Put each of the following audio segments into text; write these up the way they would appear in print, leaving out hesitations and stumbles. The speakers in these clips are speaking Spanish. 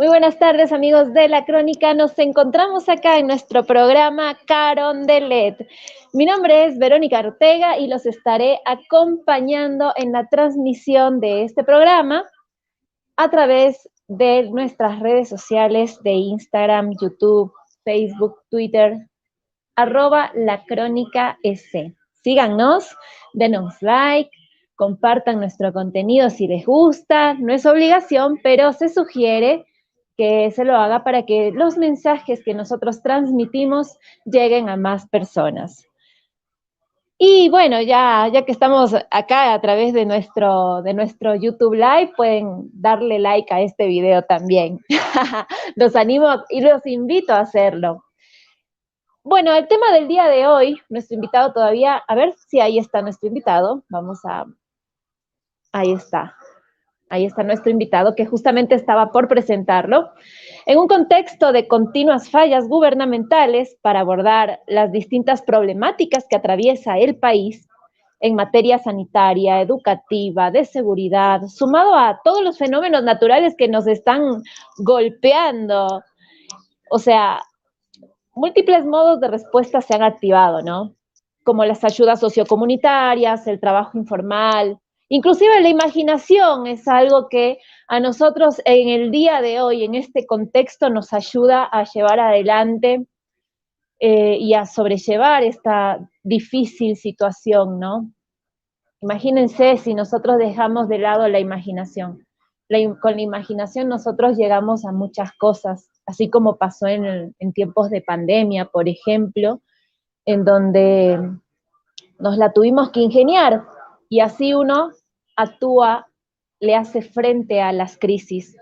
Muy buenas tardes, amigos de La Crónica. Nos encontramos acá en nuestro programa Carondelet. Mi nombre es Verónica Ortega y los estaré acompañando en la transmisión de este programa a través de nuestras redes sociales de Instagram, YouTube, Facebook, Twitter, @lacrónicaS. Síganos, denos like, compartan nuestro contenido si les gusta. No es obligación, pero se sugiere que se lo haga para que los mensajes que nosotros transmitimos lleguen a más personas. Y bueno, ya que estamos acá a través de nuestro YouTube Live, pueden darle like a este video también. Los animo y los invito a hacerlo. Bueno, el tema del día de hoy, nuestro invitado todavía, a ver si ahí está nuestro invitado, ahí está nuestro invitado que justamente estaba por presentarlo. En un contexto de continuas fallas gubernamentales para abordar las distintas problemáticas que atraviesa el país en materia sanitaria, educativa, de seguridad, sumado a todos los fenómenos naturales que nos están golpeando, o sea, múltiples modos de respuesta se han activado, ¿no? Como las ayudas sociocomunitarias, el trabajo informal, inclusive la imaginación es algo que a nosotros en el día de hoy, en este contexto, nos ayuda a llevar adelante y a sobrellevar esta difícil situación, ¿no? Imagínense si nosotros dejamos de lado la imaginación. Con la imaginación nosotros llegamos a muchas cosas, así como pasó en tiempos de pandemia, por ejemplo, en donde nos la tuvimos que ingeniar y así uno actúa, le hace frente a las crisis.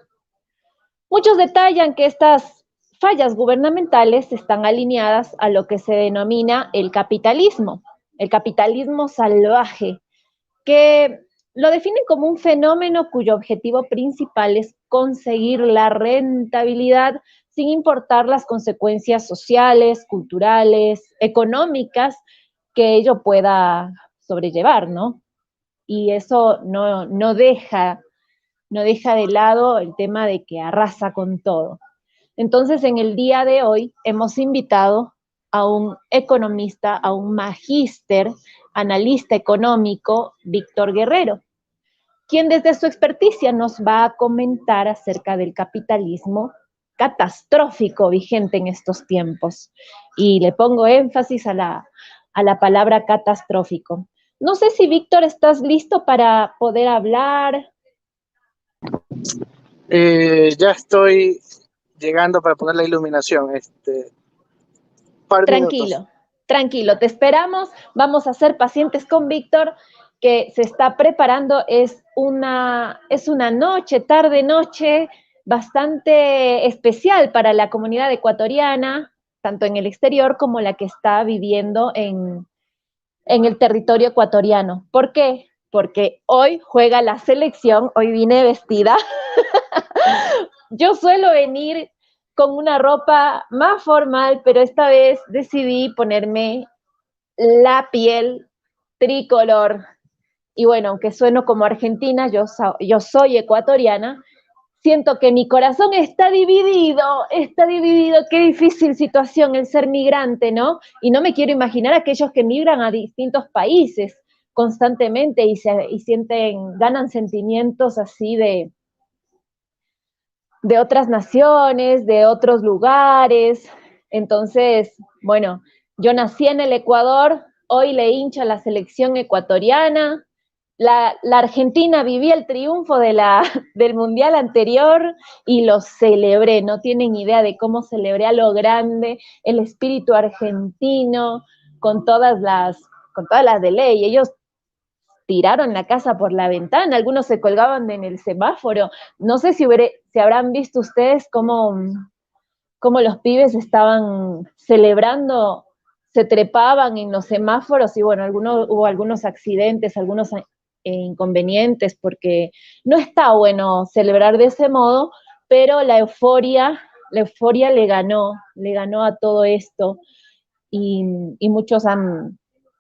Muchos detallan que estas fallas gubernamentales están alineadas a lo que se denomina el capitalismo salvaje, que lo definen como un fenómeno cuyo objetivo principal es conseguir la rentabilidad sin importar las consecuencias sociales, culturales, económicas que ello pueda sobrellevar, ¿no? Y eso no deja de lado el tema de que arrasa con todo. Entonces, en el día de hoy hemos invitado a un economista, a un magíster, analista económico, Víctor Guerrero, quien desde su experticia nos va a comentar acerca del capitalismo catastrófico vigente en estos tiempos. Y le pongo énfasis a la palabra catastrófico. No sé si, Víctor, estás listo para poder hablar. Ya estoy llegando para poner la iluminación. Tranquilo, tranquilo, te esperamos. Vamos a ser pacientes con Víctor, que se está preparando. Es una noche, tarde-noche, bastante especial para la comunidad ecuatoriana, tanto en el exterior como la que está viviendo en el territorio ecuatoriano. ¿Por qué? Porque hoy juega la selección, hoy vine vestida. Yo suelo venir con una ropa más formal, pero esta vez decidí ponerme la piel tricolor. Y bueno, aunque sueno como argentina, yo soy ecuatoriana, siento que mi corazón está dividido, qué difícil situación el ser migrante, ¿no? Y no me quiero imaginar a aquellos que migran a distintos países constantemente y ganan sentimientos así de otras naciones, de otros lugares. Entonces, bueno, yo nací en el Ecuador, hoy le hincho a la selección ecuatoriana. La Argentina vivía el triunfo del Mundial anterior y lo celebré. No tienen idea de cómo celebré a lo grande el espíritu argentino con todas las de ley. Ellos tiraron la casa por la ventana, algunos se colgaban en el semáforo. No sé si habrán visto ustedes cómo los pibes estaban celebrando, se trepaban en los semáforos y bueno, hubo algunos accidentes, algunos inconvenientes, porque no está bueno celebrar de ese modo, pero la euforia le ganó a todo esto y muchos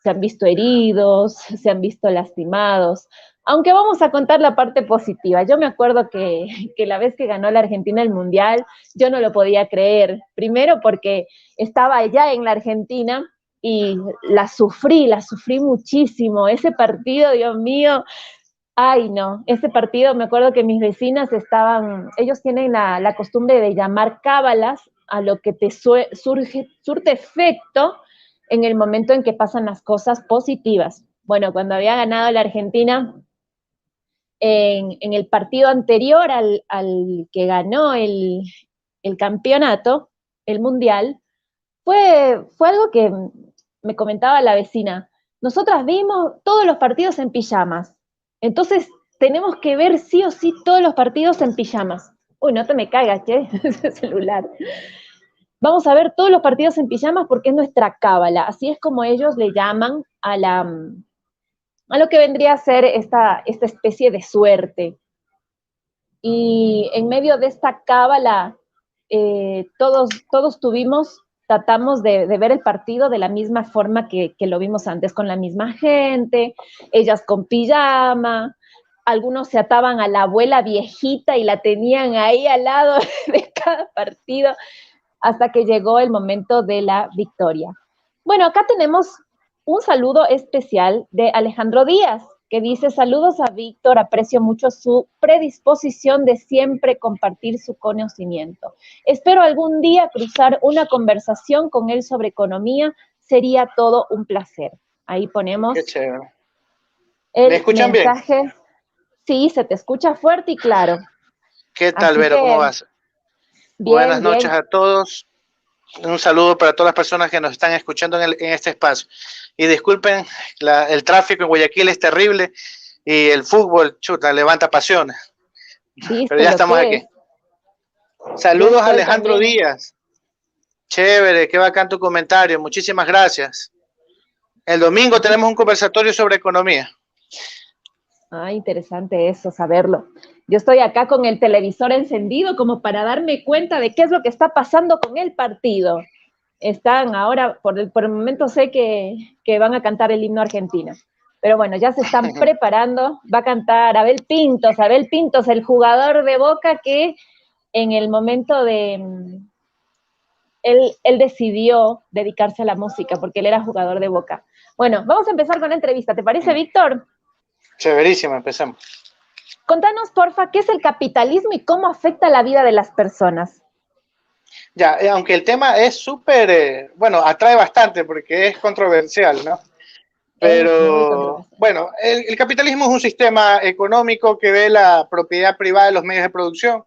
se han visto heridos, se han visto lastimados. Aunque vamos a contar la parte positiva. Yo me acuerdo que la vez que ganó la Argentina el Mundial, yo no lo podía creer. Primero porque estaba allá en la Argentina y la sufrí muchísimo. Ese partido, Dios mío, ay no, ese partido me acuerdo que mis vecinas ellos tienen la costumbre de llamar cábalas a lo que te surte efecto en el momento en que pasan las cosas positivas. Bueno, cuando había ganado la Argentina, en el partido anterior al que ganó el campeonato, el mundial, fue algo que me comentaba la vecina. Nosotras vimos todos los partidos en pijamas. Entonces, tenemos que ver sí o sí todos los partidos en pijamas. Uy, no te me caigas, che, ese celular. Vamos a ver todos los partidos en pijamas porque es nuestra cábala. Así es como ellos le llaman a lo que vendría a ser esta especie de suerte. Y en medio de esta cábala, todos tratamos de ver el partido de la misma forma que lo vimos antes, con la misma gente, ellas con pijama, algunos se ataban a la abuela viejita y la tenían ahí al lado de cada partido hasta que llegó el momento de la victoria. Bueno, acá tenemos un saludo especial de Alejandro Díaz, que dice: saludos a Víctor, aprecio mucho su predisposición de siempre compartir su conocimiento. Espero algún día cruzar una conversación con él sobre economía, sería todo un placer. Ahí ponemos Qué chévere. el ¿Me escuchan mensaje. bien? Sí, se te escucha fuerte y claro. ¿Qué tal, Así Vero? ¿Cómo que, vas? Buenas bien, noches bien. a todos. Un saludo para todas las personas que nos están escuchando en este espacio. Y disculpen, el tráfico en Guayaquil es terrible y el fútbol, chuta, levanta pasiones. Pero ¿Viste ya lo estamos que aquí. es? Yo Saludos a estoy Alejandro también. Díaz. Chévere, qué bacán tu comentario. Muchísimas gracias. El domingo Aquí. tenemos un conversatorio sobre economía. Ah, interesante eso, saberlo. Yo estoy acá con el televisor encendido como para darme cuenta de qué es lo que está pasando con el partido. Están ahora, por el momento sé que van a cantar el himno argentino. Pero bueno, ya se están preparando. Va a cantar Abel Pintos, el jugador de Boca que en el momento él decidió dedicarse a la música porque él era jugador de Boca. Bueno, vamos a empezar con la entrevista. ¿Te parece, Víctor? Chéverísimo, empezamos. Contanos, porfa, ¿qué es el capitalismo y cómo afecta la vida de las personas? Ya, aunque el tema es súper, bueno, atrae bastante porque es controversial, ¿no? Es muy Pero, controversial. bueno, el capitalismo es un sistema económico que ve la propiedad privada de los medios de producción,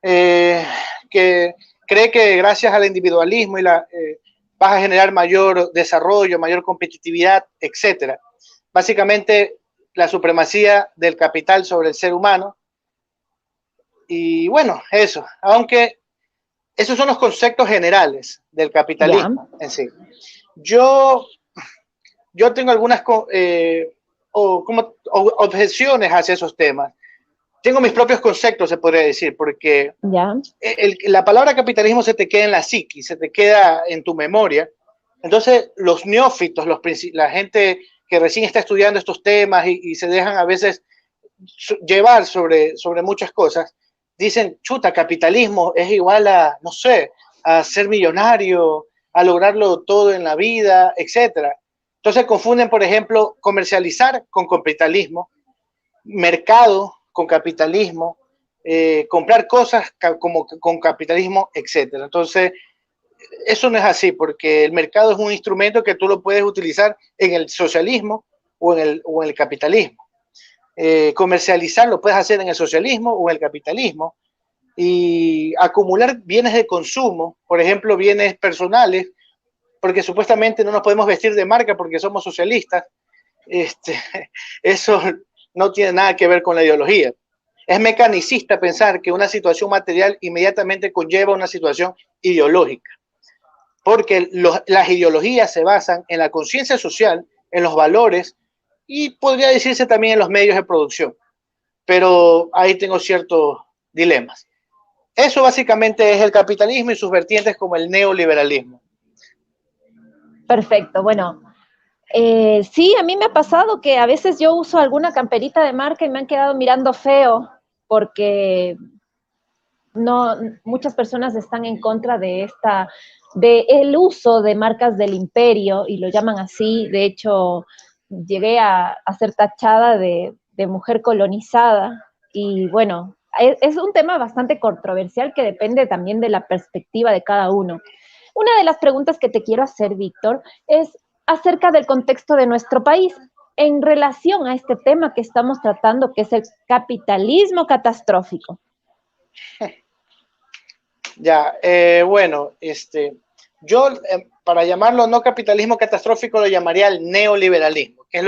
eh, que cree que gracias al individualismo vas a generar mayor desarrollo, mayor competitividad, etcétera. Básicamente, la supremacía del capital sobre el ser humano. Y bueno, eso, aunque esos son los conceptos generales del Ya, capitalismo en sí. Yo, yo tengo algunas objeciones hacia esos temas. Tengo mis propios conceptos, se podría decir, porque ya, la palabra capitalismo se te queda en la psiquis, se te queda en tu memoria. Entonces, los neófitos, la gente que recién está estudiando estos temas y se dejan a veces llevar sobre muchas cosas, dicen, chuta, capitalismo es igual a, no sé, a ser millonario, a lograrlo todo en la vida, etcétera. Entonces confunden, por ejemplo, comercializar con capitalismo, mercado con capitalismo, comprar cosas como con capitalismo, etcétera. Entonces, eso no es así, porque el mercado es un instrumento que tú lo puedes utilizar en el socialismo o en el capitalismo. Comercializar lo puedes hacer en el socialismo o en el capitalismo, y acumular bienes de consumo, por ejemplo, bienes personales, porque supuestamente no nos podemos vestir de marca porque somos socialistas. Este, eso no tiene nada que ver con la ideología. Es mecanicista pensar que una situación material inmediatamente conlleva una situación ideológica, porque las ideologías se basan en la conciencia social, en los valores y podría decirse también en los medios de producción. Pero ahí tengo ciertos dilemas. Eso básicamente es el capitalismo y sus vertientes como el neoliberalismo. perfecto. Bueno, Sí, a mí me ha pasado que a veces yo uso alguna camperita de marca y me han quedado mirando feo porque no, muchas personas están en contra de el uso de marcas del imperio y lo llaman así. De hecho, llegué a ser tachada de mujer colonizada y bueno, es un tema bastante controversial que depende también de la perspectiva de cada uno. Una de las preguntas que te quiero hacer, Víctor, es acerca del contexto de nuestro país en relación a este tema que estamos tratando, que es el capitalismo catastrófico. Ya, bueno, yo para llamarlo no capitalismo catastrófico lo llamaría el neoliberalismo, que es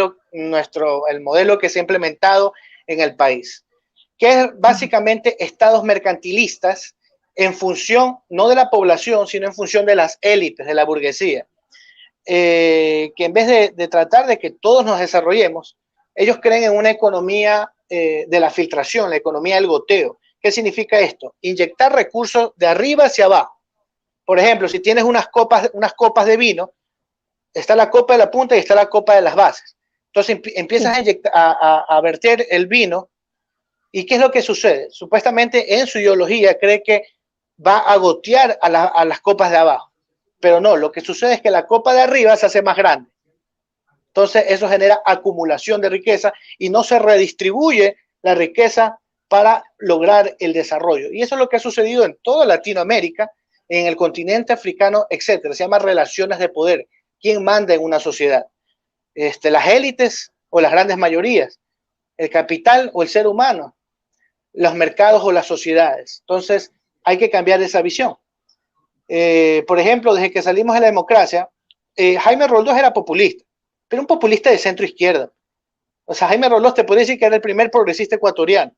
el modelo que se ha implementado en el país, que es básicamente estados mercantilistas en función no de la población, sino en función de las élites, de la burguesía, que en vez de tratar de que todos nos desarrollemos, ellos creen en una economía de la filtración, la economía del goteo. ¿Qué significa esto? Inyectar recursos de arriba hacia abajo. Por ejemplo, si tienes unas copas de vino, está la copa de la punta y está la copa de las bases. Entonces empiezas a verter el vino. ¿Y qué es lo que sucede? Supuestamente en su ideología cree que va a gotear a las copas de abajo. Pero no, lo que sucede es que la copa de arriba se hace más grande. Entonces eso genera acumulación de riqueza y no se redistribuye la riqueza para lograr el desarrollo. Y eso es lo que ha sucedido en toda Latinoamérica, en el continente africano, etcétera. Se llama relaciones de poder. ¿Quién manda en una sociedad? Las élites o las grandes mayorías, el capital o el ser humano, los mercados o las sociedades. Entonces hay que cambiar esa visión. Por ejemplo, desde que salimos de la democracia, Jaime Roldós era populista, pero un populista de centro izquierda. O sea, Jaime Roldós te puede decir que era el primer progresista ecuatoriano.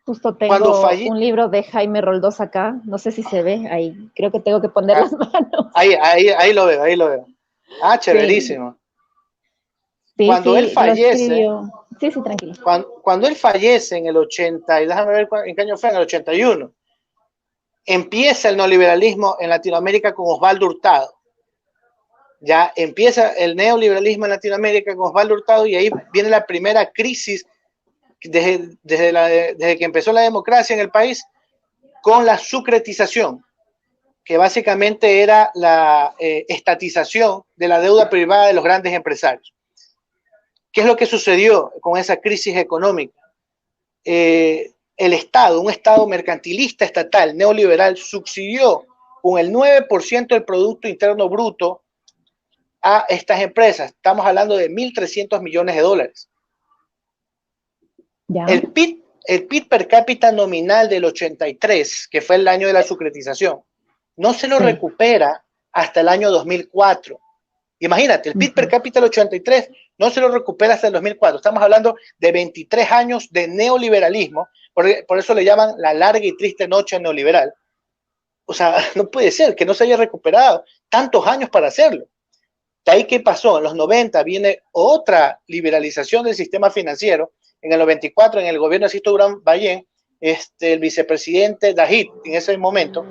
Justo tengo un libro de Jaime Roldós acá, no sé si se ve ahí, creo que tengo que poner las manos. Ahí lo veo, ahí lo veo. Ah, chéverísimo. Sí, Cuando sí, él fallece, sí, tranquilo. cuando él fallece en el 80, y déjame ver en qué año fue, en el 81, empieza el neoliberalismo en Latinoamérica con Osvaldo Hurtado. Ya empieza el neoliberalismo en Latinoamérica con Osvaldo Hurtado y ahí viene la primera crisis desde que empezó la democracia en el país con la sucretización, que básicamente era la estatización de la deuda privada de los grandes empresarios. ¿Qué es lo que sucedió con esa crisis económica? El Estado, un Estado mercantilista estatal, neoliberal, subsidió con el 9% del Producto Interno Bruto a estas empresas. Estamos hablando de 1.300 millones de dólares. ¿Ya? El PIB per cápita nominal del 83, que fue el año de la sucretización, no se lo recupera hasta el año 2004. Imagínate, el PIB per cápita del 83 no se lo recupera hasta el 2004. Estamos hablando de 23 años de neoliberalismo, por eso le llaman la larga y triste noche neoliberal. O sea, no puede ser que no se haya recuperado tantos años para hacerlo. De ahí, ¿qué pasó? En los 90 viene otra liberalización del sistema financiero. En el 94, en el gobierno de Sisto Durán Ballén, el vicepresidente Dajit, en ese momento,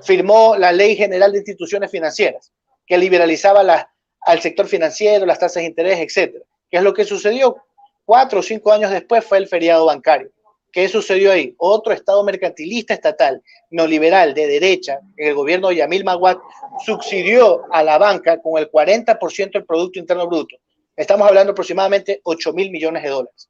firmó la Ley General de Instituciones Financieras, que liberalizaba al sector financiero, las tasas de interés, etcétera. ¿Qué es lo que sucedió? 4 o 5 años después fue el feriado bancario. ¿Qué sucedió ahí? Otro estado mercantilista estatal, neoliberal, de derecha, en el gobierno de Yamil Maguad, subsidió a la banca con el 40% del Producto Interno Bruto. Estamos hablando aproximadamente 8.000 millones de dólares.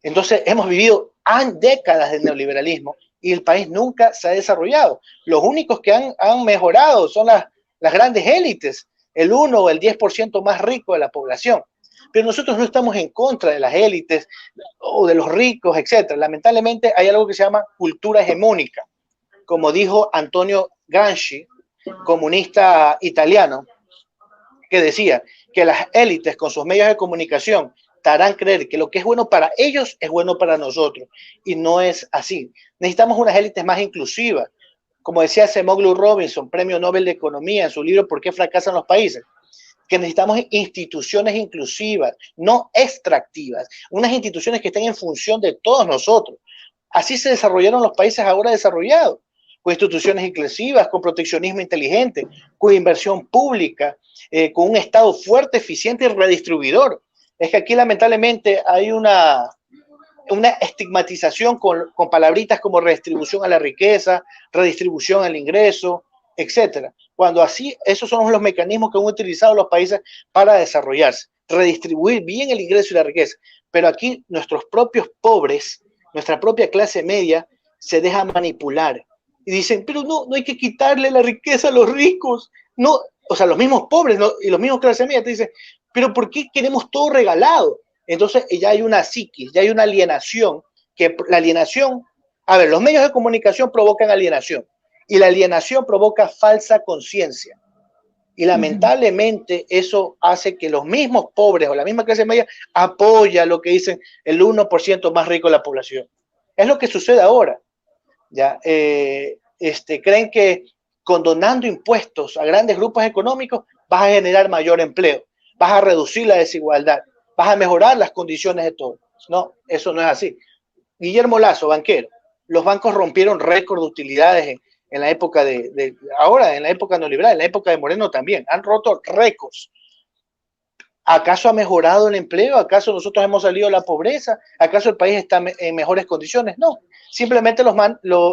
Entonces, hemos vivido décadas de neoliberalismo y el país nunca se ha desarrollado. Los únicos que han mejorado son las grandes élites, el 1 o el 10% más rico de la población. Pero nosotros no estamos en contra de las élites o de los ricos, etcétera. Lamentablemente hay algo que se llama cultura hegemónica. Como dijo Antonio Gramsci, comunista italiano, que decía que las élites con sus medios de comunicación te harán creer que lo que es bueno para ellos es bueno para nosotros. Y no es así. Necesitamos unas élites más inclusivas. Como decía Semoglu Robinson, Premio Nobel de Economía, en su libro ¿Por qué fracasan los países? Que necesitamos instituciones inclusivas, no extractivas, unas instituciones que estén en función de todos nosotros. Así se desarrollaron los países ahora desarrollados. con instituciones inclusivas, con proteccionismo inteligente, con inversión pública, con un Estado fuerte, eficiente y redistribuidor. Es que aquí lamentablemente hay una estigmatización con palabritas como redistribución a la riqueza, redistribución al ingreso, etcétera. Cuando así, esos son los mecanismos que han utilizado los países para desarrollarse, redistribuir bien el ingreso y la riqueza. Pero aquí nuestros propios pobres, nuestra propia clase media, se deja manipular. Y dicen, pero no hay que quitarle la riqueza a los ricos. No, o sea, los mismos pobres, ¿no? Y los mismos clase media te dicen, pero ¿por qué queremos todo regalado? Entonces ya hay una psiquis, ya hay una alienación, que la alienación, a ver, los medios de comunicación provocan alienación y la alienación provoca falsa conciencia. Y lamentablemente eso hace que los mismos pobres o la misma clase media apoya lo que dicen el 1% más rico de la población. Es lo que sucede ahora. ¿Ya? Creen que condonando impuestos a grandes grupos económicos vas a generar mayor empleo, vas a reducir la desigualdad, vas a mejorar las condiciones de todos. No, eso no es así. Guillermo Lazo, banquero, los bancos rompieron récord de utilidades en la época ahora en la época neoliberal, en la época de Moreno también, han roto récords. ¿Acaso ha mejorado el empleo? ¿Acaso nosotros hemos salido de la pobreza? ¿Acaso el país está en mejores condiciones? No, simplemente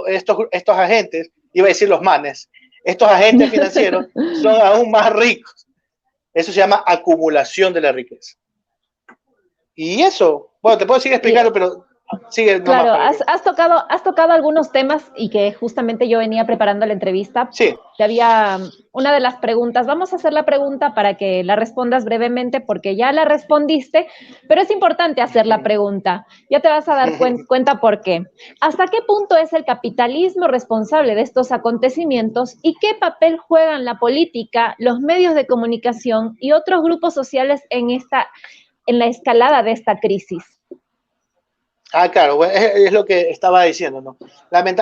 estos agentes, iba a decir los manes, estos agentes financieros son aún más ricos. Eso se llama acumulación de la riqueza. Y eso, bueno, te puedo seguir explicando, pero sigue. Claro, has tocado algunos temas y que justamente yo venía preparando la entrevista. Sí. Te había una de las preguntas. Vamos a hacer la pregunta para que la respondas brevemente porque ya la respondiste, pero es importante hacer la pregunta. Ya te vas a dar cuenta por qué. ¿Hasta qué punto es el capitalismo responsable de estos acontecimientos y qué papel juegan la política, los medios de comunicación y otros grupos sociales en la escalada de esta crisis? Claro, es lo que estaba diciendo, ¿no?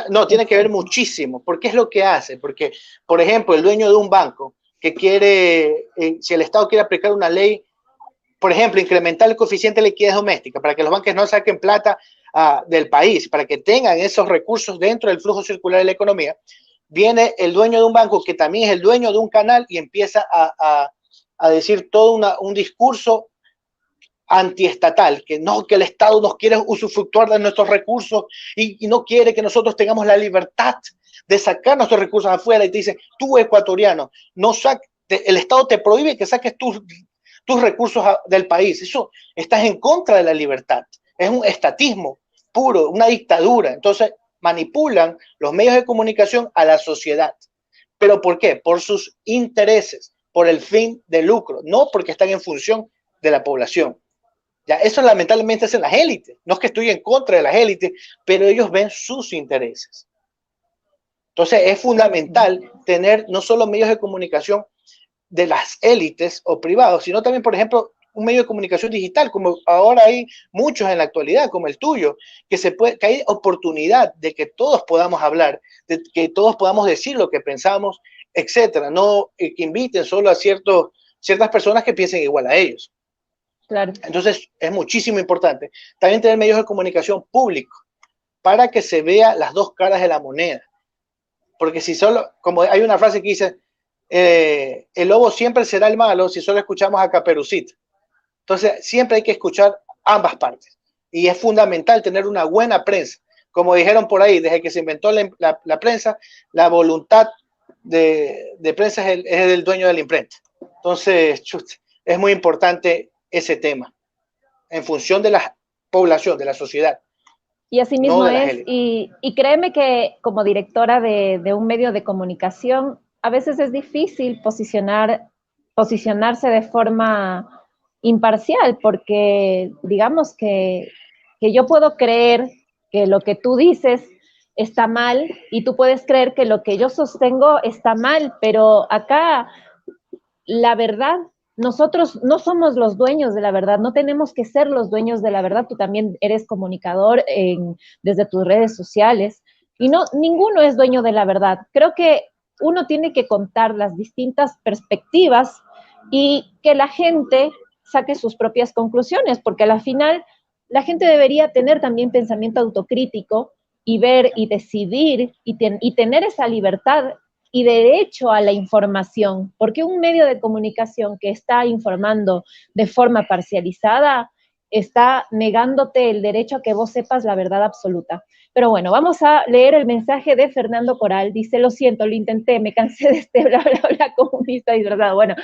No, tiene que ver muchísimo, porque es lo que hace, porque, por ejemplo, el dueño de un banco que quiere, si el Estado quiere aplicar una ley, por ejemplo, incrementar el coeficiente de liquidez doméstica para que los bancos no saquen plata del país, para que tengan esos recursos dentro del flujo circular de la economía, viene el dueño de un banco que también es el dueño de un canal y empieza a decir todo un discurso antiestatal, que el Estado nos quiere usufructuar de nuestros recursos y no quiere que nosotros tengamos la libertad de sacar nuestros recursos afuera, y te dice, tú ecuatoriano, el Estado te prohíbe que saques tus recursos del país. Eso, estás en contra de la libertad, es un estatismo puro, una dictadura. Entonces manipulan los medios de comunicación a la sociedad. ¿Pero por qué? Por sus intereses, por el fin de lucro, no porque están en función de la población. Ya, eso lamentablemente es en las élites. No es que estoy en contra de las élites, pero ellos ven sus intereses. Entonces es fundamental tener no solo medios de comunicación de las élites o privados, sino también, por ejemplo, un medio de comunicación digital, como ahora hay muchos en la actualidad, como el tuyo, que hay oportunidad de que todos podamos hablar, de que todos podamos decir lo que pensamos, etcétera. No que inviten solo a ciertas personas que piensen igual a ellos. Claro. Entonces es muchísimo importante también tener medios de comunicación públicos para que se vea las dos caras de la moneda, porque si solo, como hay una frase que dice, el lobo siempre será el malo si solo escuchamos a Caperucita. Entonces siempre hay que escuchar ambas partes y es fundamental tener una buena prensa. Como dijeron por ahí, desde que se inventó la prensa, la voluntad de prensa es el dueño de la imprenta. Entonces es muy importante ese tema, en función de la población, de la sociedad. Y así mismo es, y créeme que como directora de un medio de comunicación, a veces es difícil posicionarse de forma imparcial, porque digamos que yo puedo creer que lo que tú dices está mal y tú puedes creer que lo que yo sostengo está mal, pero acá la verdad, nosotros no somos los dueños de la verdad, no tenemos que ser los dueños de la verdad. Tú también eres comunicador desde tus redes sociales y ninguno es dueño de la verdad. Creo que uno tiene que contar las distintas perspectivas y que la gente saque sus propias conclusiones, porque al final la gente debería tener también pensamiento autocrítico y ver y decidir y tener esa libertad y derecho a la información, porque un medio de comunicación que está informando de forma parcializada está negándote el derecho a que vos sepas la verdad absoluta. Pero bueno, vamos a leer el mensaje de Fernando Coral. Dice, lo siento, lo intenté, me cansé de este bla, bla, bla comunista disfrazado. Bueno,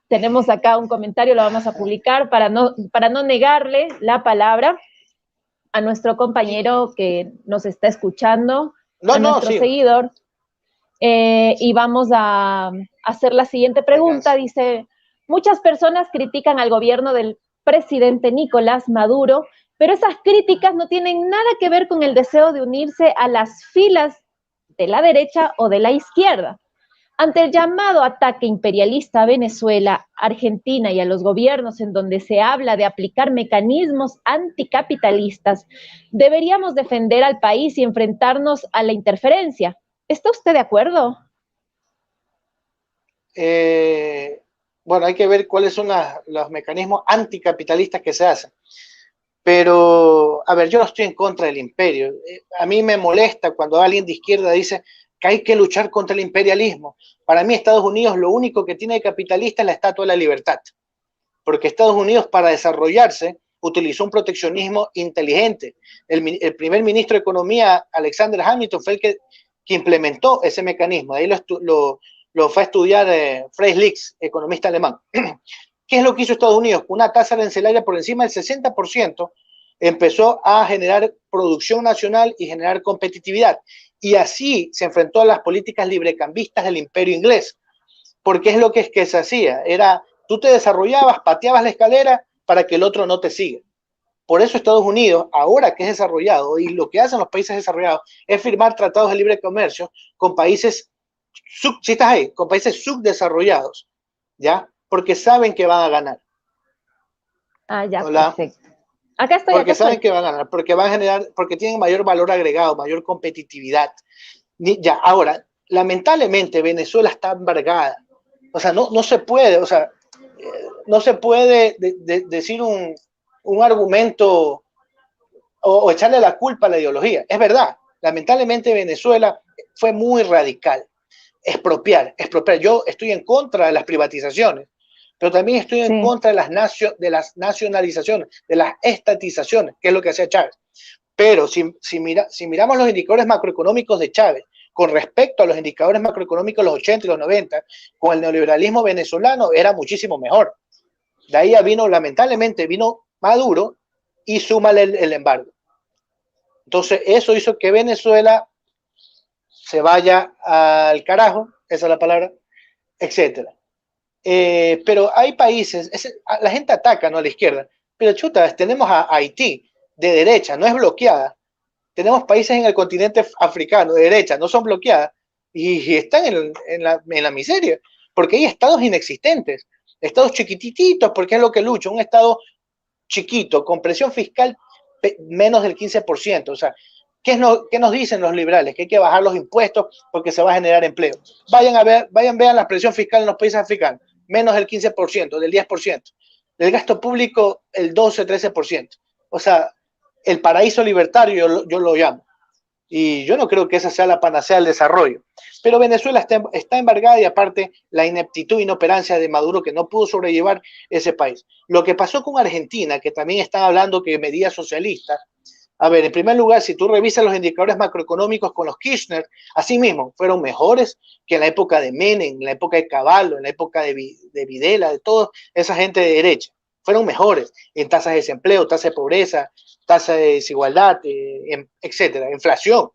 tenemos acá un comentario, lo vamos a publicar para no negarle la palabra a nuestro compañero que nos está escuchando, a nuestro seguidor. Y vamos a hacer la siguiente pregunta. Dice, muchas personas critican al gobierno del presidente Nicolás Maduro, pero esas críticas no tienen nada que ver con el deseo de unirse a las filas de la derecha o de la izquierda. Ante el llamado ataque imperialista a Venezuela, Argentina y a los gobiernos en donde se habla de aplicar mecanismos anticapitalistas, deberíamos defender al país y enfrentarnos a la interferencia. ¿Está usted de acuerdo? Bueno, hay que ver cuáles son los mecanismos anticapitalistas que se hacen. Pero, a ver, yo no estoy en contra del imperio. A mí me molesta cuando alguien de izquierda dice que hay que luchar contra el imperialismo. Para mí, Estados Unidos lo único que tiene de capitalista es la Estatua de la Libertad. Porque Estados Unidos, para desarrollarse, utilizó un proteccionismo inteligente. El primer ministro de Economía, Alexander Hamilton, fue el que implementó ese mecanismo. De ahí lo fue a estudiar Friedrich List, economista alemán. ¿Qué es lo que hizo Estados Unidos? Una tasa arancelaria por encima del 60% empezó a generar producción nacional y generar competitividad. Y así se enfrentó a las políticas librecambistas del imperio inglés. Porque es lo que se hacía. Era, tú te desarrollabas, pateabas la escalera para que el otro no te siga. Por eso Estados Unidos, ahora que es desarrollado, y lo que hacen los países desarrollados es firmar tratados de libre comercio con países, si estás ahí, con países subdesarrollados, ¿ya? Porque saben que van a ganar. Ah, ya, hola. Perfecto. Acá estoy. Porque saben que van a ganar, porque van a generar, porque tienen mayor valor agregado, mayor competitividad. Ya, ahora, lamentablemente Venezuela está embargada. O sea, no se puede, o sea, no se puede decir un argumento o echarle la culpa a la ideología. Es verdad, lamentablemente Venezuela fue muy radical. Expropiar. Yo estoy en contra de las privatizaciones, pero también estoy en contra de las nacionalizaciones, de las estatizaciones, que es lo que hacía Chávez. Pero si miramos los indicadores macroeconómicos de Chávez con respecto a los indicadores macroeconómicos de los 80 y los 90, con el neoliberalismo venezolano era muchísimo mejor. De ahí lamentablemente vino Maduro y súmale el embargo. Entonces eso hizo que Venezuela se vaya al carajo, esa es la palabra, etcétera. Pero hay países, la gente ataca, ¿no?, a la izquierda, pero chuta, tenemos a Haití de derecha, no es bloqueada. Tenemos países en el continente africano de derecha, no son bloqueadas y están en la miseria, porque hay estados inexistentes, estados chiquititos, porque es lo que lucha, un estado chiquito, con presión fiscal menos del 15%, o sea, ¿qué nos dicen los liberales? Que hay que bajar los impuestos porque se va a generar empleo. Vean la presión fiscal en los países africanos, menos del 15%, del 10%. Del gasto público, el 12-13%. O sea, el paraíso libertario yo lo llamo. Y yo no creo que esa sea la panacea del desarrollo. Pero Venezuela está embargada y aparte la ineptitud e inoperancia de Maduro que no pudo sobrellevar ese país. Lo que pasó con Argentina, que también están hablando que medidas socialistas. A ver, en primer lugar, si tú revisas los indicadores macroeconómicos con los Kirchner, así mismo, fueron mejores que en la época de Menem, en la época de Cavallo, en la época de Videla, de toda esa gente de derecha. Fueron mejores en tasas de desempleo, tasa de pobreza, tasa de desigualdad, etcétera, inflación.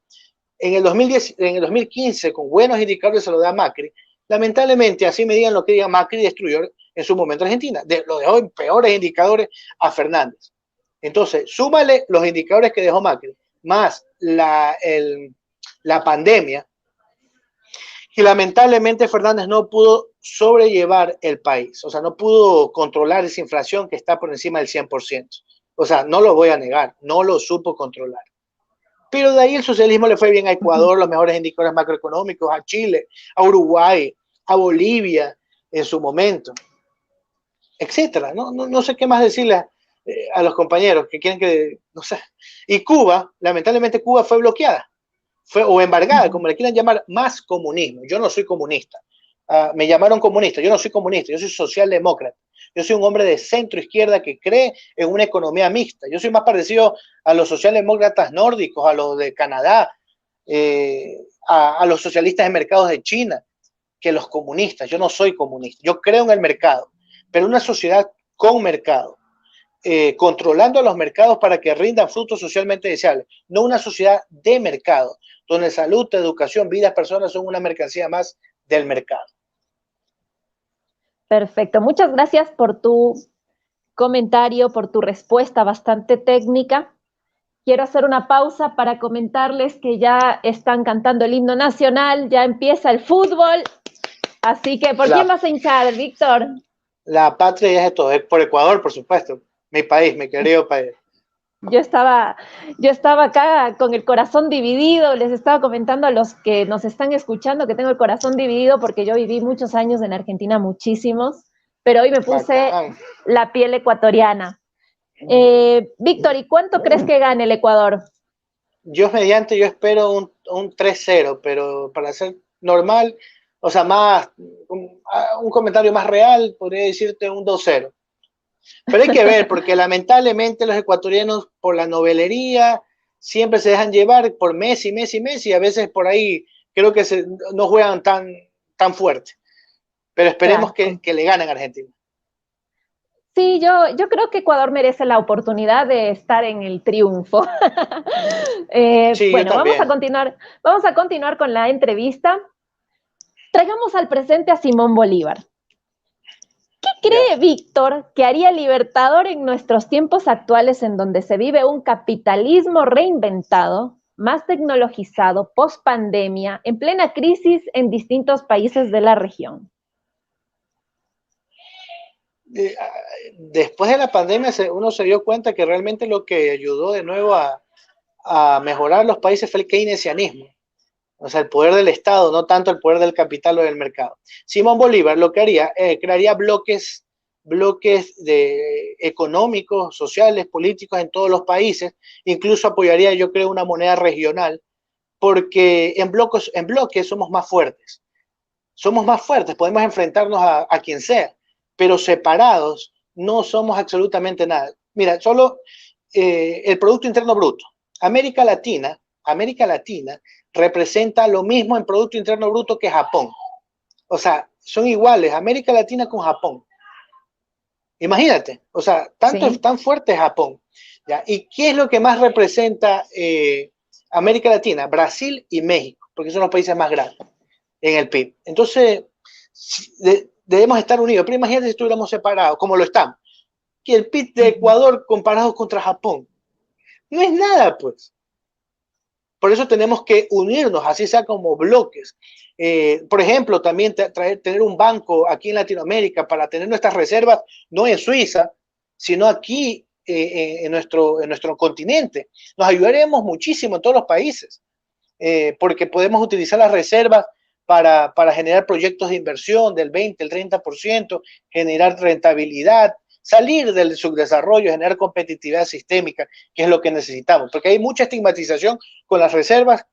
En el 2015, con buenos indicadores se lo da Macri. Lamentablemente, así me digan lo que diga Macri, destruyó en su momento Argentina. Lo dejó en peores indicadores a Fernández. Entonces, súmale los indicadores que dejó Macri, más la pandemia, y lamentablemente Fernández no pudo sobrellevar el país, o sea, no pudo controlar esa inflación que está por encima del 100%. O sea, no lo voy a negar, no lo supo controlar. Pero de ahí el socialismo le fue bien a Ecuador, los mejores indicadores macroeconómicos, a Chile, a Uruguay, a Bolivia en su momento, etcétera. No sé qué más decirle. a los compañeros que quieren que, no sé. Y Cuba, lamentablemente Cuba fue bloqueada, o embargada, como le quieran llamar, más comunismo. Yo no soy comunista. Me llamaron comunista, yo no soy comunista, yo soy socialdemócrata. Yo soy un hombre de centro izquierda que cree en una economía mixta. Yo soy más parecido a los socialdemócratas nórdicos, a los de Canadá, a los socialistas de mercados de China, que los comunistas. Yo no soy comunista, yo creo en el mercado, pero una sociedad con mercado, controlando los mercados para que rindan frutos socialmente deseables, no una sociedad de mercado, donde salud, educación, vidas, personas son una mercancía más del mercado. Perfecto, muchas gracias por tu comentario, por tu respuesta bastante técnica. Quiero hacer una pausa para comentarles que ya están cantando el himno nacional, ya empieza el fútbol, así que ¿por quién vas a hinchar, Víctor? La patria es esto, es por Ecuador, por supuesto, mi país, mi querido país. Yo estaba acá con el corazón dividido, les estaba comentando a los que nos están escuchando que tengo el corazón dividido porque yo viví muchos años en Argentina, muchísimos, pero hoy me puse la piel ecuatoriana. Víctor, ¿y cuánto crees que gane el Ecuador? Yo espero un 3-0, pero para ser normal, o sea, un comentario más real, podría decirte un 2-0. Pero hay que ver, porque lamentablemente los ecuatorianos, por la novelería, siempre se dejan llevar por Messi, Messi, Messi, y a veces por ahí creo que no juegan tan fuerte. Pero esperemos que le ganen a Argentina. Sí, yo creo que Ecuador merece la oportunidad de estar en el triunfo. Sí, bueno, vamos a continuar con la entrevista. Traigamos al presente a Simón Bolívar. ¿Qué cree Víctor que haría el Libertador en nuestros tiempos actuales en donde se vive un capitalismo reinventado, más tecnologizado, post pandemia, en plena crisis en distintos países de la región? Después de la pandemia uno se dio cuenta que realmente lo que ayudó de nuevo a mejorar los países fue el keynesianismo. O sea, el poder del Estado, no tanto el poder del capital o del mercado. Simón Bolívar lo que haría, crearía bloques económicos, sociales, políticos en todos los países, incluso apoyaría, yo creo, una moneda regional, porque en bloques somos más fuertes, podemos enfrentarnos a quien sea, pero separados no somos absolutamente nada. Mira, solo el Producto Interno Bruto. América Latina representa lo mismo en Producto Interno Bruto que Japón. O sea, son iguales América Latina con Japón. Imagínate, o sea, tan fuerte es Japón. ¿Ya? ¿Y qué es lo que más representa América Latina? Brasil y México, porque son los países más grandes en el PIB. Entonces, debemos estar unidos. Pero imagínate si estuviéramos separados, como lo estamos. Que el PIB de Ecuador comparado contra Japón no es nada, pues. Por eso tenemos que unirnos, así sea como bloques. Por ejemplo, también tener un banco aquí en Latinoamérica para tener nuestras reservas, no en Suiza, sino aquí en nuestro continente. Nos ayudaremos muchísimo en todos los países, porque podemos utilizar las reservas para generar proyectos de inversión del 20, el 30%, generar rentabilidad, salir del subdesarrollo, generar competitividad sistémica, que es lo que necesitamos, porque hay mucha estigmatización con las reservas,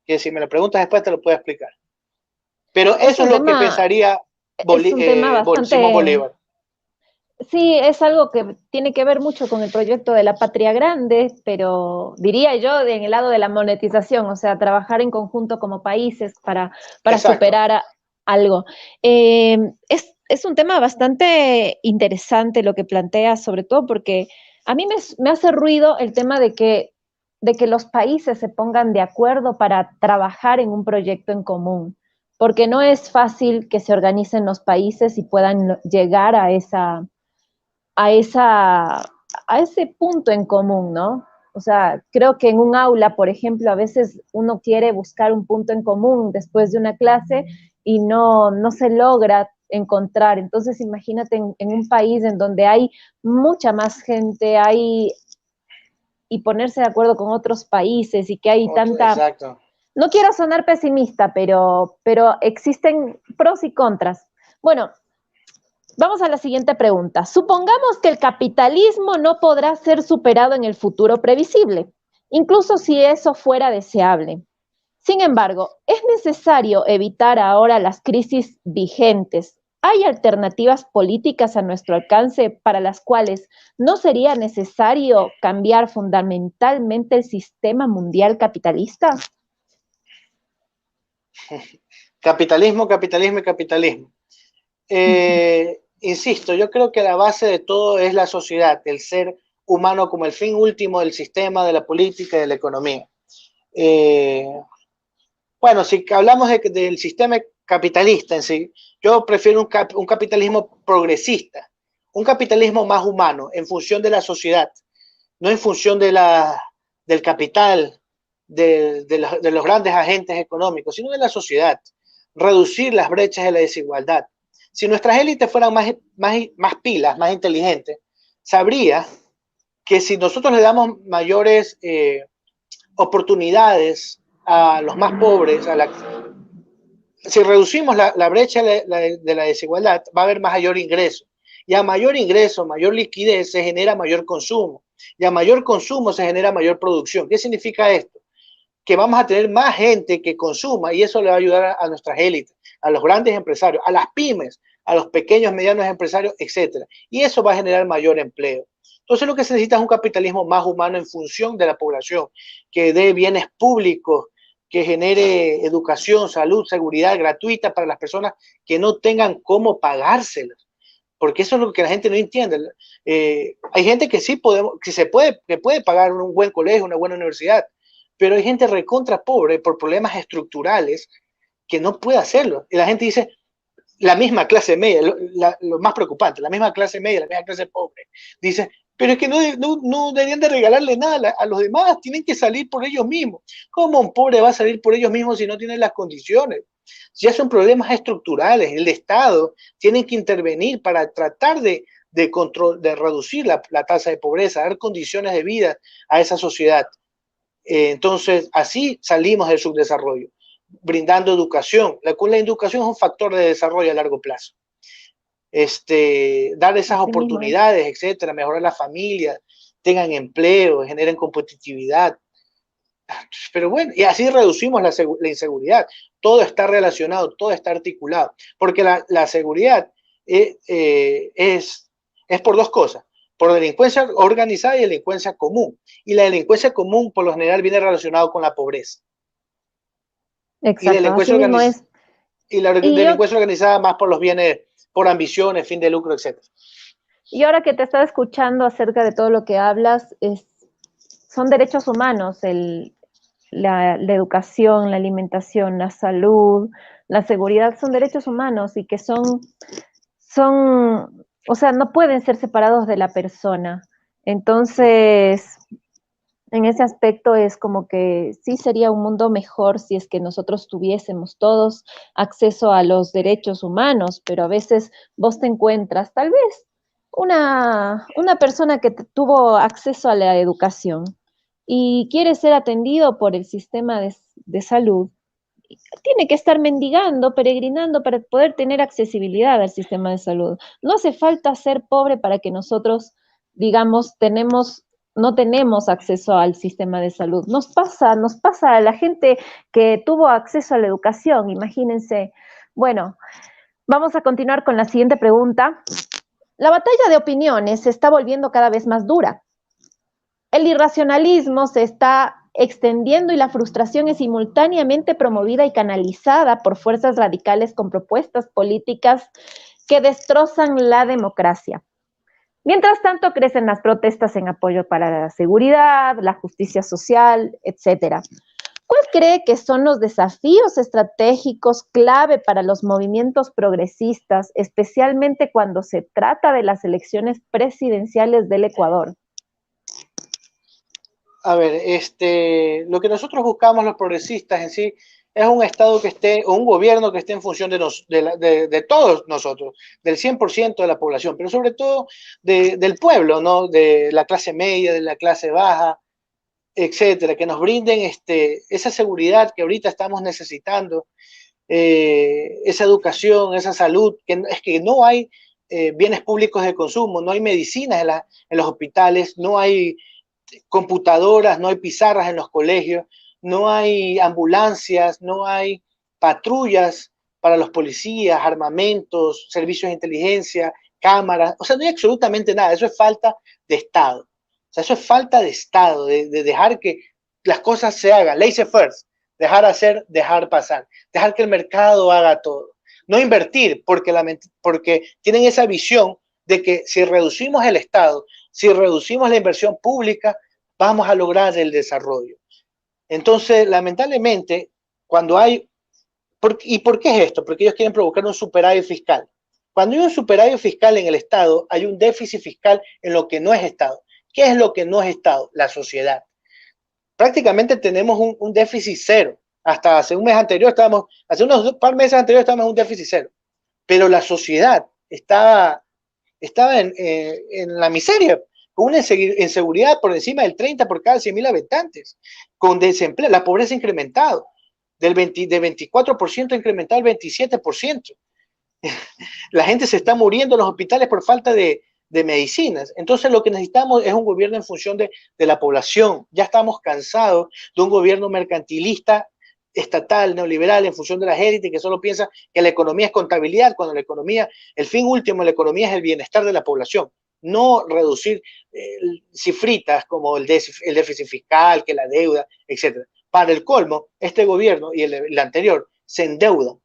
que si me lo preguntas después te lo puedo explicar. Pero eso es lo que pensaría Simón Bolívar. Sí, es algo que tiene que ver mucho con el proyecto de la Patria Grande, pero diría yo en el lado de la monetización, o sea, trabajar en conjunto como países para superar algo. Es un tema bastante interesante lo que planteas, sobre todo porque a mí me hace ruido el tema de que los países se pongan de acuerdo para trabajar en un proyecto en común, porque no es fácil que se organicen los países y puedan llegar a ese punto en común, ¿no? O sea, creo que en un aula, por ejemplo, a veces uno quiere buscar un punto en común después de una clase y no se logra encontrar. Entonces, imagínate en un país en donde hay mucha más gente, y ponerse de acuerdo con otros países y que hay tanta... Exacto. No quiero sonar pesimista, pero existen pros y contras. Bueno, Vamos a la siguiente pregunta. Supongamos que el capitalismo no podrá ser superado en el futuro previsible, incluso si eso fuera deseable. Sin embargo, ¿es necesario evitar ahora las crisis vigentes? ¿Hay alternativas políticas a nuestro alcance para las cuales no sería necesario cambiar fundamentalmente el sistema mundial capitalista? Capitalismo, capitalismo y capitalismo. Insisto, yo creo que la base de todo es la sociedad, el ser humano como el fin último del sistema, de la política y de la economía. Eh, bueno, si hablamos del sistema capitalista en sí, yo prefiero un capitalismo progresista, un capitalismo más humano, en función de la sociedad, no en función del capital, de los grandes agentes económicos, sino de la sociedad. Reducir las brechas de la desigualdad. Si nuestras élites fueran más pilas, más inteligentes, sabría que si nosotros le damos mayores oportunidades a los más pobres, si reducimos la brecha de la desigualdad, va a haber mayor ingreso. Y a mayor ingreso, mayor liquidez, se genera mayor consumo. Y a mayor consumo se genera mayor producción. ¿Qué significa esto? Que vamos a tener más gente que consuma y eso le va a ayudar a nuestras élites, a los grandes empresarios, a las pymes, a los pequeños, medianos empresarios, etcétera. Y eso va a generar mayor empleo. Entonces lo que se necesita es un capitalismo más humano en función de la población, que dé bienes públicos, que genere educación, salud, seguridad gratuita para las personas que no tengan cómo pagárselas. Porque eso es lo que la gente no entiende. Hay gente que sí que puede pagar un buen colegio, una buena universidad, pero hay gente recontra pobre por problemas estructurales que no puede hacerlo. Y la gente dice, la misma clase media, lo más preocupante, la misma clase media, la misma clase pobre, dice, pero es que no deberían de regalarle nada a los demás, tienen que salir por ellos mismos. ¿Cómo un pobre va a salir por ellos mismos si no tiene las condiciones? Ya son problemas estructurales, el Estado tiene que intervenir para tratar de reducir la tasa de pobreza, dar condiciones de vida a esa sociedad. Entonces, así salimos del subdesarrollo, brindando educación. La educación es un factor de desarrollo a largo plazo. Dar esas Así mismo es. oportunidades, etcétera, mejorar la familia, tengan empleo, generen competitividad. Pero bueno, y así reducimos la inseguridad. Todo está relacionado, todo está articulado, porque la seguridad es por dos cosas, por delincuencia organizada y delincuencia común. Y la delincuencia común por lo general viene relacionado con la pobreza. Y, Exacto, así mismo es. y la Y yo, delincuencia organizada más por los bienes, por ambiciones, fin de lucro, etcétera. y ahora que te estaba escuchando acerca de todo lo que hablas, son derechos humanos, la educación, la alimentación, la salud, la seguridad, son derechos humanos y que o sea, no pueden ser separados de la persona. Entonces, en ese aspecto es como que sí sería un mundo mejor si es que nosotros tuviésemos todos acceso a los derechos humanos, pero a veces vos te encuentras tal vez una persona que tuvo acceso a la educación y quiere ser atendido por el sistema de salud, tiene que estar mendigando, peregrinando para poder tener accesibilidad al sistema de salud. No hace falta ser pobre para que nosotros, digamos, no tenemos acceso al sistema de salud. Nos pasa a la gente que tuvo acceso a la educación, imagínense. Bueno, vamos a continuar con la siguiente pregunta. La batalla de opiniones se está volviendo cada vez más dura. El irracionalismo se está extendiendo y la frustración es simultáneamente promovida y canalizada por fuerzas radicales con propuestas políticas que destrozan la democracia. Mientras tanto, crecen las protestas en apoyo para la seguridad, la justicia social, etc. ¿Cuál cree que son los desafíos estratégicos clave para los movimientos progresistas, especialmente cuando se trata de las elecciones presidenciales del Ecuador? A ver, lo que nosotros buscamos los progresistas en sí es un Estado que esté, o un gobierno que esté en función de todos nosotros, del 100% de la población, pero sobre todo del pueblo, ¿no? De la clase media, de la clase baja, etcétera, que nos brinden esa seguridad que ahorita estamos necesitando, esa educación, esa salud, es que no hay bienes públicos de consumo, no hay medicinas en los hospitales, no hay computadoras, no hay pizarras en los colegios, no hay ambulancias, no hay patrullas para los policías, armamentos, servicios de inteligencia, cámaras, o sea, no hay absolutamente nada, eso es falta de Estado. O sea, eso es falta de Estado, de dejar que las cosas se hagan, laissez faire, dejar hacer, dejar pasar, dejar que el mercado haga todo. No invertir, porque tienen esa visión de que si reducimos el Estado, si reducimos la inversión pública, vamos a lograr el desarrollo. Entonces, lamentablemente, cuando hay... ¿Y por qué es esto? Porque ellos quieren provocar un superávit fiscal. Cuando hay un superávit fiscal en el Estado, hay un déficit fiscal en lo que no es Estado. ¿Qué es lo que no es Estado? La sociedad. Prácticamente tenemos un déficit cero. Hasta hace un mes anterior hace unos par meses anteriores estábamos en un déficit cero. Pero la sociedad estaba en la miseria, con una inseguridad por encima del 30 por cada 100.000 habitantes, con desempleo, la pobreza incrementado, de 24% incrementado al 27%. La gente se está muriendo en los hospitales por falta de medicinas. Entonces lo que necesitamos es un gobierno en función de la población. Ya estamos cansados de un gobierno mercantilista, estatal, neoliberal, en función de las élites, que solo piensa que la economía es contabilidad, cuando la economía, el fin último de la economía es el bienestar de la población, no reducir cifritas como el déficit fiscal, que la deuda, etc. Para el colmo, este gobierno y el anterior se endeudan.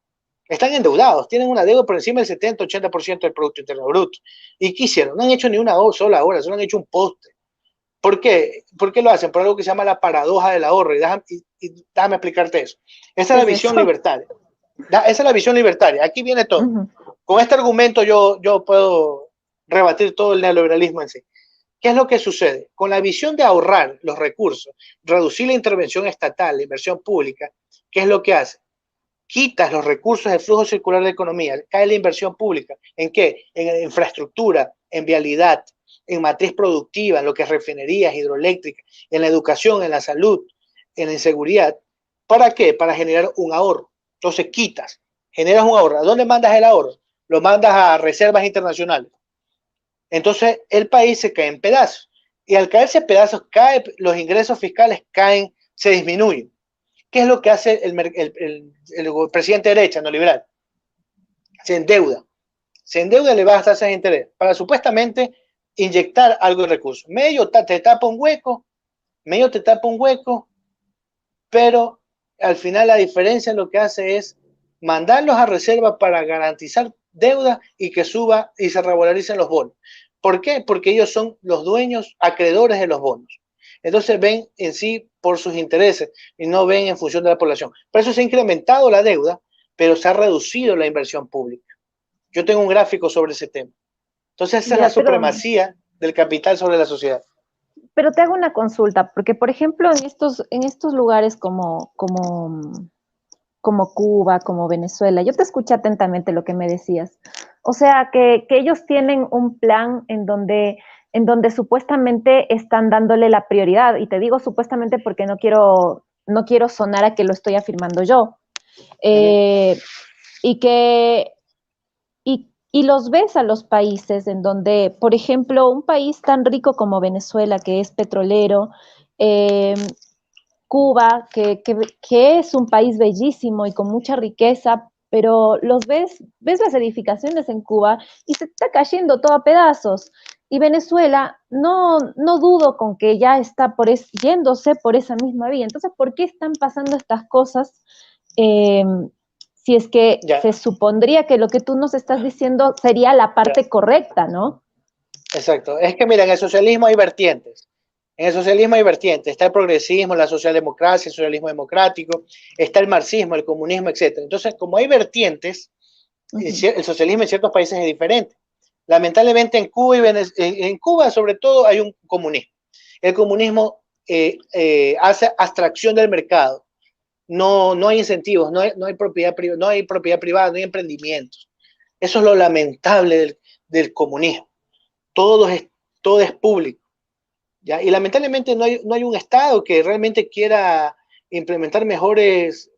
Están endeudados, tienen una deuda por encima del 70-80% del Producto Interno Bruto. ¿Y qué hicieron? No han hecho ni una sola obra, solo han hecho un poste. ¿Por qué? ¿Por qué lo hacen? Por algo que se llama la paradoja del ahorro. Y déjame explicarte eso. Esa es la visión libertaria. Esa es la visión libertaria. Aquí viene todo. Con este argumento yo puedo rebatir todo el neoliberalismo en sí. ¿Qué es lo que sucede? Con la visión de ahorrar los recursos, reducir la intervención estatal, la inversión pública, ¿qué es lo que hace? Quitas los recursos del flujo circular de economía, cae la inversión pública. ¿En qué? En infraestructura, en vialidad, en matriz productiva, en lo que es refinerías, hidroeléctricas, en la educación, en la salud, en la inseguridad. ¿Para qué? Para generar un ahorro. Entonces quitas, generas un ahorro. ¿A dónde mandas el ahorro? Lo mandas a reservas internacionales. Entonces el país se cae en pedazos. Y al caerse en pedazos, los ingresos fiscales caen, se disminuyen. ¿Qué es lo que hace el presidente de derecha, no liberal? Se endeuda y le baja tasas de interés para supuestamente inyectar algo de recursos. Medio te tapa un hueco, pero al final la diferencia lo que hace es mandarlos a reserva para garantizar deuda y que suba y se regularicen los bonos. ¿Por qué? Porque ellos son los dueños, acreedores de los bonos. Entonces ven en sí por sus intereses y no ven en función de la población. Por eso se ha incrementado la deuda, pero se ha reducido la inversión pública. Yo tengo un gráfico sobre ese tema. Entonces esa es la supremacía del capital sobre la sociedad. Pero te hago una consulta, porque por ejemplo en estos lugares como Cuba, como Venezuela, yo te escuché atentamente lo que me decías. O sea, que ellos tienen un plan en donde supuestamente están dándole la prioridad, y te digo supuestamente porque no quiero sonar a que lo estoy afirmando yo. Y que y los ves a los países en donde, por ejemplo, un país tan rico como Venezuela, que es petrolero, Cuba, que es un país bellísimo y con mucha riqueza, pero ves las edificaciones en Cuba y se está cayendo todo a pedazos. Y Venezuela, no dudo con que ya está yéndose por esa misma vía. Entonces, ¿por qué están pasando estas cosas? Si es que se supondría que lo que tú nos estás diciendo sería la parte correcta, ¿no? Exacto. Es que mira, en el socialismo hay vertientes. Está el progresismo, la socialdemocracia, el socialismo democrático, está el marxismo, el comunismo, etc. Entonces, como hay vertientes, el socialismo en ciertos países es diferente. Lamentablemente en Cuba en Cuba sobre todo hay un comunismo. El comunismo hace abstracción del mercado. No hay incentivos, no hay propiedad privada, no hay emprendimientos. Eso es lo lamentable del comunismo. Todo es público. ¿Ya? Y lamentablemente no hay un Estado que realmente quiera implementar mejores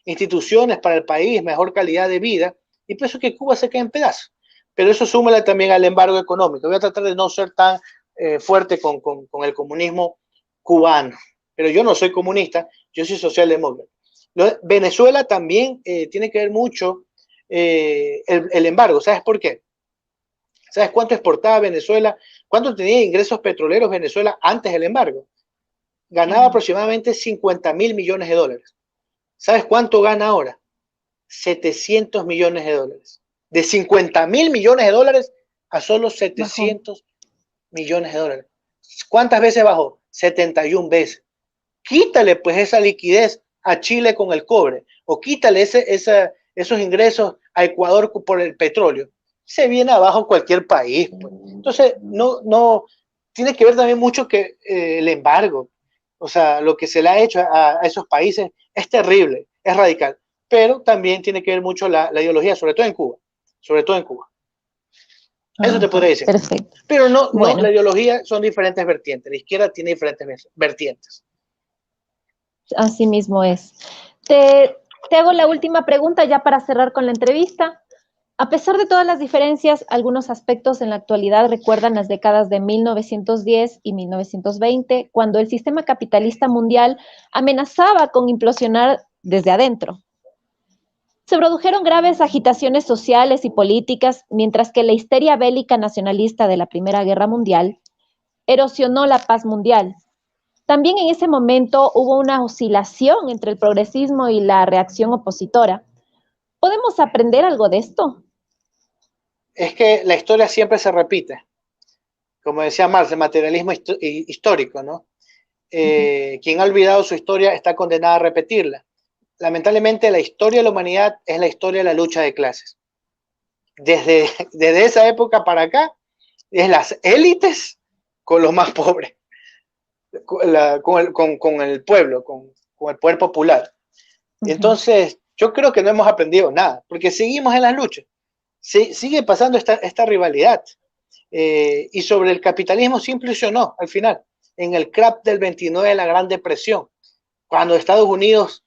instituciones para el país, mejor calidad de vida, y por eso que Cuba se cae en pedazos. pero eso súmale también al embargo económico. Voy a tratar de no ser tan fuerte con el comunismo cubano, pero yo no soy comunista, yo soy socialdemócrata. Venezuela también tiene que ver mucho el embargo. ¿Sabes por qué? ¿Sabes cuánto exportaba Venezuela? ¿Cuánto tenía ingresos petroleros Venezuela antes del embargo? Ganaba aproximadamente 50.000 millones de dólares. ¿Sabes cuánto gana ahora? 700 millones de dólares. De 50.000 millones de dólares a solo 700 millones de dólares. ¿Cuántas veces bajó? 71 veces. Quítale pues esa liquidez a Chile con el cobre, o quítale esos ingresos a Ecuador por el petróleo. Se viene abajo cualquier país. Pues. Entonces, no, tiene que ver también mucho que el embargo, o sea, lo que se le ha hecho a esos países es terrible, es radical, pero también tiene que ver mucho la ideología, sobre todo en Cuba, sobre todo en Cuba. Eso te podría decir. Perfecto. Pero no, la ideología son diferentes vertientes, la izquierda tiene diferentes vertientes. Así mismo es. Te hago la última pregunta ya para cerrar con la entrevista. A pesar de todas las diferencias, algunos aspectos en la actualidad recuerdan las décadas de 1910 y 1920, cuando el sistema capitalista mundial amenazaba con implosionar desde adentro. Se produjeron graves agitaciones sociales y políticas, mientras que la histeria bélica nacionalista de la Primera Guerra Mundial erosionó la paz mundial. También en ese momento hubo una oscilación entre el progresismo y la reacción opositora. ¿Podemos aprender algo de esto? Es que la historia siempre se repite. Como decía Marx, el materialismo histórico, ¿no? Quien ha olvidado su historia está condenado a repetirla. Lamentablemente, la historia de la humanidad es la historia de la lucha de clases. Desde esa época para acá, es las élites con los más pobres, con el pueblo, con el poder popular. Entonces, yo creo que no hemos aprendido nada, porque seguimos en las luchas. Sigue pasando esta rivalidad. Y sobre el capitalismo se implosionó al final, en el crash del 29 de la Gran Depresión, cuando Estados Unidos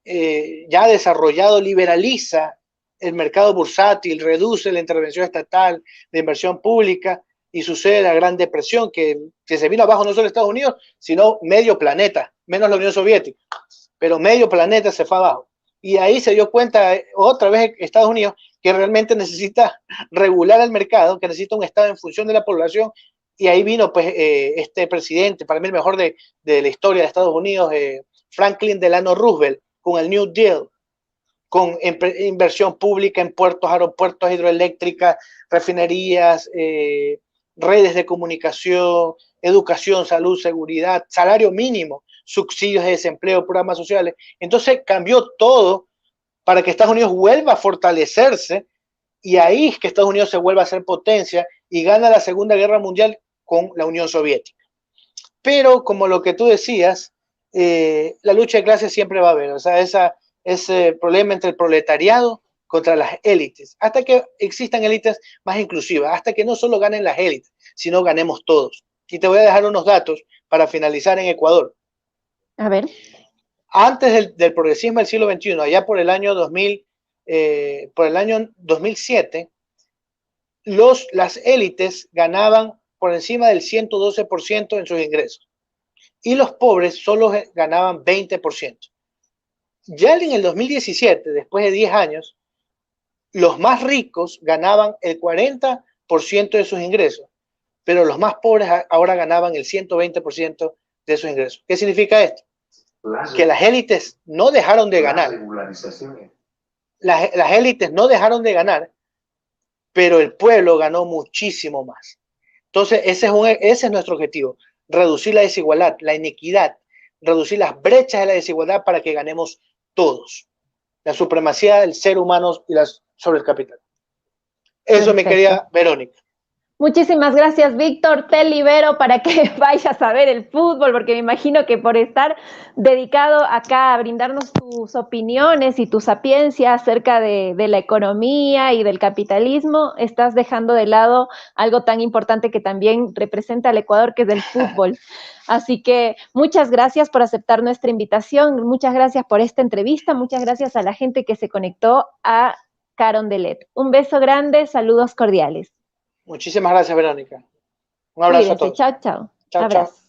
ya desarrollado liberaliza el mercado bursátil, reduce la intervención estatal de inversión pública y sucede la Gran Depresión que se vino abajo no solo Estados Unidos, sino medio planeta, menos la Unión Soviética, pero medio planeta se fue abajo. Y ahí se dio cuenta otra vez Estados Unidos que realmente necesita regular el mercado, que necesita un Estado en función de la población, y ahí vino pues este presidente, para mí el mejor de la historia de Estados Unidos, Franklin Delano Roosevelt, con el New Deal, con inversión pública en puertos, aeropuertos, hidroeléctricas, refinerías, redes de comunicación, educación, salud, seguridad, salario mínimo, subsidios de desempleo, programas sociales. Entonces cambió todo para que Estados Unidos vuelva a fortalecerse y ahí es que Estados Unidos se vuelva a ser potencia y gana la Segunda Guerra Mundial con la Unión Soviética. Pero como lo que tú decías, la lucha de clases siempre va a haber, o sea, ese problema entre el proletariado contra las élites, hasta que existan élites más inclusivas, hasta que no solo ganen las élites, sino ganemos todos. Y te voy a dejar unos datos para finalizar en Ecuador. A ver. Antes del progresismo del siglo XXI, allá por el año 2007, las élites ganaban por encima del 112% en sus ingresos y los pobres solo ganaban 20%. Ya en el 2017, después de 10 años, los más ricos ganaban el 40% de sus ingresos, pero los más pobres ahora ganaban el 120% de sus ingresos. ¿Qué significa esto? Que las élites no dejaron de ganar. Las élites no dejaron de ganar, pero el pueblo ganó muchísimo más. Entonces, ese es nuestro objetivo, reducir la desigualdad, la inequidad, reducir las brechas de la desigualdad para que ganemos todos. La supremacía del ser humano sobre el capital. Eso, perfecto, mi querida Verónica. Muchísimas gracias, Víctor. Te libero para que vayas a ver el fútbol, porque me imagino que por estar dedicado acá a brindarnos tus opiniones y tu sapiencia acerca de la economía y del capitalismo, estás dejando de lado algo tan importante que también representa al Ecuador, que es el fútbol. Así que muchas gracias por aceptar nuestra invitación, muchas gracias por esta entrevista, muchas gracias a la gente que se conectó a Carondelet. Un beso grande, saludos cordiales. Muchísimas gracias, Verónica. Un abrazo a Cuídense, todos. chao, chao. Chao, chao. Abrazo.